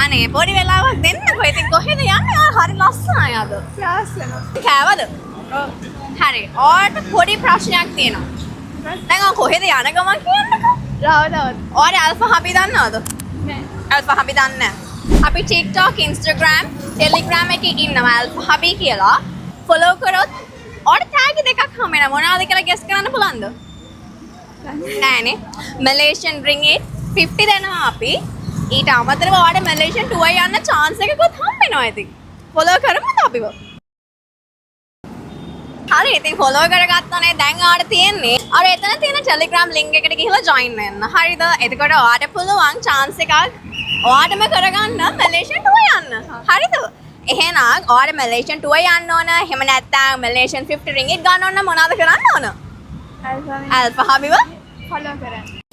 අනේ පොඩි වෙලාවක් දෙන්නකෝ. ඉතින් කොහෙද යන්නේ? හරි ලස්සනයි අද. ක්ලාස් යනවා. කෑවද? ඔව්. හරි. ඔයාලට පොඩි ප්‍රශ්නයක් තියෙනවා. දැන් ඔය කොහෙද යන ගමන් කියන්නකෝ. රවදාවත්. ඔයාලා ඇල්ෆා හබි දන්නවද? නෑ. ඇල්ෆා හබි දන්නේ නැහැ. අපි TikTok, Instagram, Telegram එකේ ඉන්නවා ඇල්ෆා හබි කියලා. ෆලෝ කරොත් ඔයාලට ටැග් දෙකක් හම්බ වෙනවා. මොනවද කියලා ගෙස් කරන්න පුළුවන්ද? නෑනේ. Malaysian ringgit 50 දෙනවා අපි. ඊට අමතරව ඔයාලට Malaysian tour යන්න chance එකකුත් හම්බ වෙනවා ඉතින්. ෆලෝ කරමුද අපිව? හරි ඉතින් ෆලෝ කරගත්තනේ. දැන් ඔයාලට තියෙන්නේ අර එතන තියෙන Telegram link එකට ගිහලා join වෙන්න. හරිද? එතකොට ඔයාලට පුළුවන් chance එකක් ඔයාටම කරගන්න Malaysian tour යන්න. හරිද? එහෙනම් ඔයාලට Malaysian tour යන්න ඕන. එහෙම නැත්නම් Malaysian 50 ringgit ගන්න ඕන මොනවද කරන්න ඕන? අල්ෆා ඇල්ෆා හබිව ෆලෝ කරන්න.